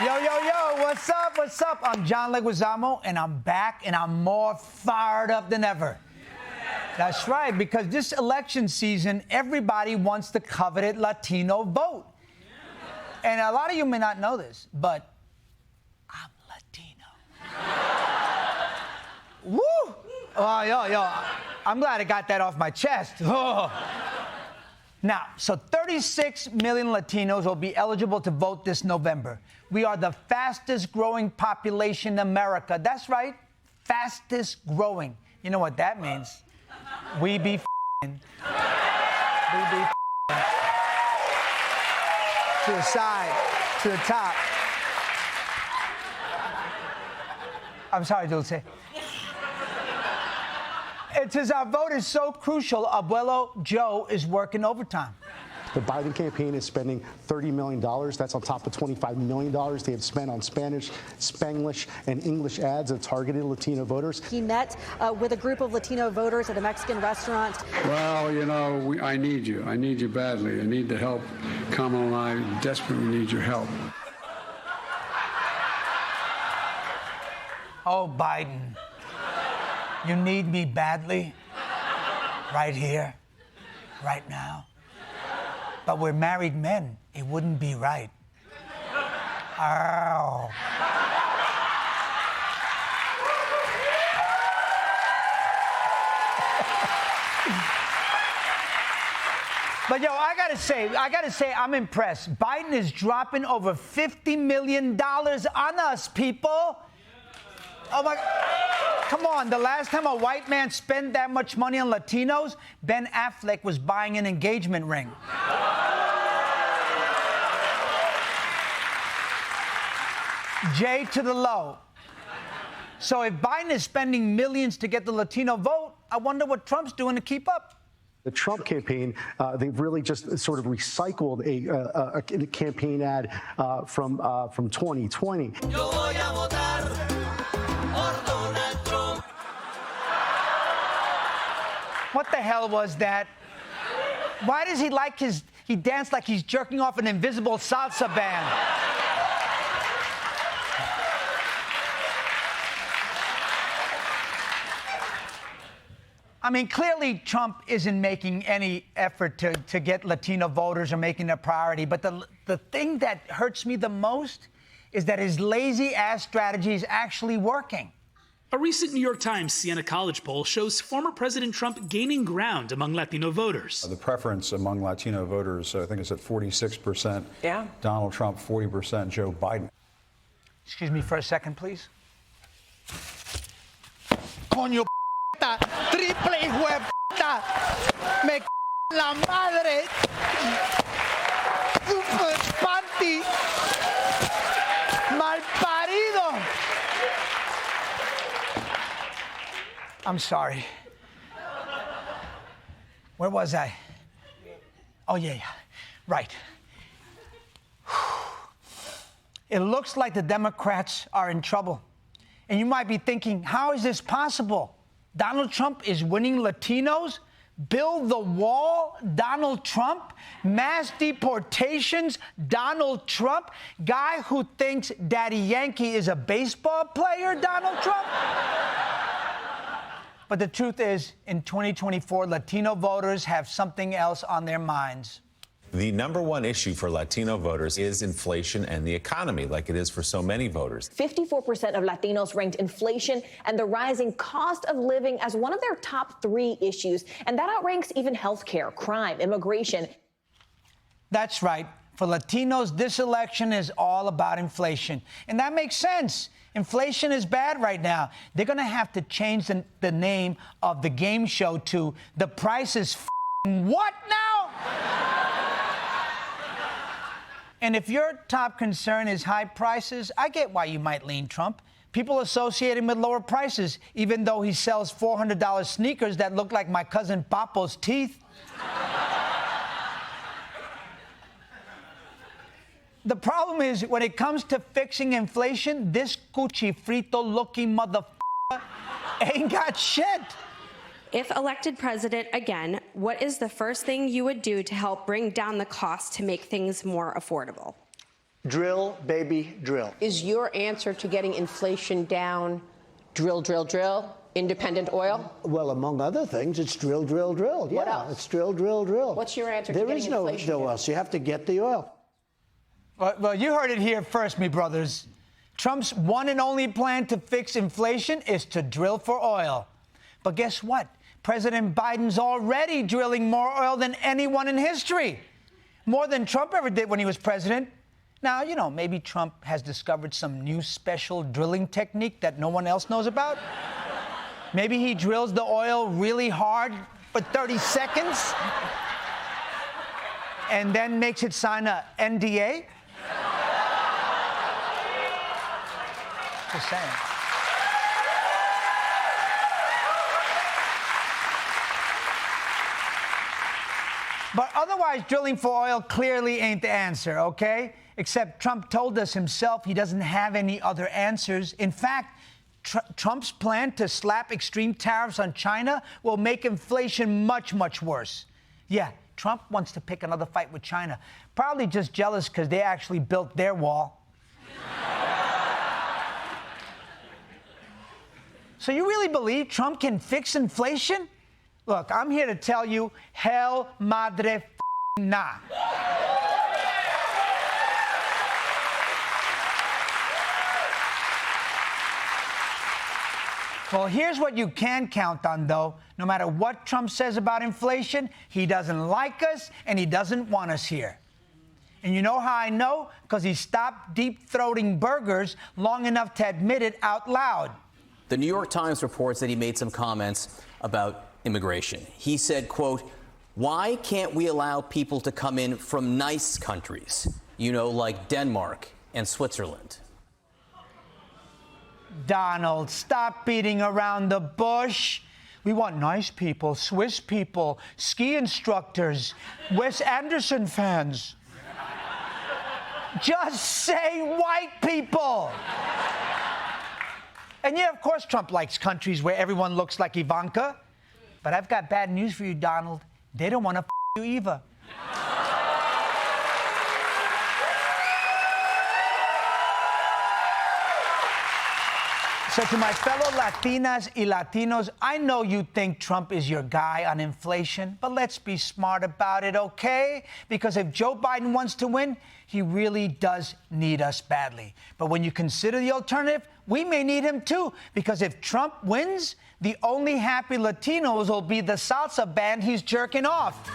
Yo, what's up? What's up? I'm John Leguizamo, and I'm back, and I'm more fired up than ever. That's right, because this election season, everybody wants the coveted Latino vote. And a lot of you may not know this, but I'm Latino. Woo! Oh, yo, I'm glad I got that off my chest. Oh. Now, so 36 million Latinos will be eligible to vote this November. We are the fastest growing population in America. That's right, fastest growing. You know what that means? We be f***ing. We be f***ing. To the side, to the top. I'm sorry, Dulce. It says our vote is so crucial, Abuelo Joe is working overtime. The Biden campaign is spending $30 million. That's on top of $25 million they have spent on Spanish, Spanglish, and English ads that targeted Latino voters. He met with a group of Latino voters at a Mexican restaurant. Well, you know, I need you. I need you badly. I need the help. Kamala and I desperately need your help. Oh, Biden, you need me badly, right here, right now. But we're married men. It wouldn't be right. Ow. But yo, I gotta say, I'm impressed. Biden is dropping over $50 million on us, people. Oh my, come on, the last time a white man spent that much money on Latinos, Ben Affleck was buying an engagement ring. J to the low. So if Biden is spending millions to get the Latino vote, I wonder what Trump's doing to keep up. The Trump campaign, they've really just sort of recycled a campaign ad from 2020. What the hell was that? Why does he dance like he's jerking off an invisible salsa band? I mean, clearly Trump isn't making any effort to get Latino voters or making it a priority. But the thing that hurts me the most is that his lazy-ass strategy is actually working. A recent New York Times Siena College poll shows former President Trump gaining ground among Latino voters. The preference among Latino voters, I think it's at 46%. Yeah. Donald Trump, 40%. Joe Biden. Excuse me for a second, please. Coño, triple hijo de puta. Me la madre. Super panty. Malparido. I'm sorry. Where was I? Oh, yeah. Right. It looks like the Democrats are in trouble. And you might be thinking, how is this possible? Donald Trump is winning Latinos? Build the wall, Donald Trump? Mass deportations, Donald Trump? Guy who thinks Daddy Yankee is a baseball player, Donald Trump? But the truth is, in 2024, Latino voters have something else on their minds. The number one issue for Latino voters is inflation and the economy, like it is for so many voters. 54% of Latinos ranked inflation and the rising cost of living as one of their top 3 issues. And that outranks even healthcare, crime, immigration. That's right. For Latinos, this election is all about inflation. And that makes sense. Inflation is bad right now. They're going to have to change the name of the game show to The Price is What now? And if your top concern is high prices, I get why you might lean Trump. People associate him with lower prices, even though he sells $400 sneakers that look like my cousin Papo's teeth. The problem is, when it comes to fixing inflation, this cuchifrito-looking motherfucker ain't got shit. If elected president again, what is the first thing you would do to help bring down the cost to make things more affordable? Drill, baby, drill. Is your answer to getting inflation down drill, drill, drill? Independent oil? Well, among other things, it's drill, drill, drill. Yeah, what else? It's drill, drill, drill. What's your answer to getting inflation down? There is no else. You have to get the oil. Well, you heard it here first, me brothers. Trump's one and only plan to fix inflation is to drill for oil. But guess what? President Biden's already drilling more oil than anyone in history. More than Trump ever did when he was president. Now, you know, maybe Trump has discovered some new special drilling technique that no one else knows about. Maybe he drills the oil really hard for 30 seconds and then makes it sign a NDA. Just saying. But otherwise, drilling for oil clearly ain't the answer, okay? Except Trump told us himself he doesn't have any other answers. In fact, Trump's plan to slap extreme tariffs on China will make inflation much, much worse. Yeah, Trump wants to pick another fight with China. Probably just jealous because they actually built their wall. So you really believe Trump can fix inflation? Look, I'm here to tell you, hell madre nah. Well, here's what you can count on, though. No matter what Trump says about inflation, he doesn't like us and he doesn't want us here. And you know how I know? Because he stopped deep-throating burgers long enough to admit it out loud. The New York Times reports that he made some comments about immigration. He said, quote, "Why can't we allow people to come in from nice countries, you know, like Denmark and Switzerland?" Donald, stop beating around the bush. We want nice people, Swiss people, ski instructors, Wes Anderson fans. Just say white people. And yeah, of course, Trump likes countries where everyone looks like Ivanka. But I've got bad news for you, Donald. They don't want to you either. So to my fellow Latinas y Latinos, I know you think Trump is your guy on inflation, but let's be smart about it, okay? Because if Joe Biden wants to win, he really does need us badly. But when you consider the alternative, we may need him too, because if Trump wins, the only happy Latinos will be the salsa band he's jerking off.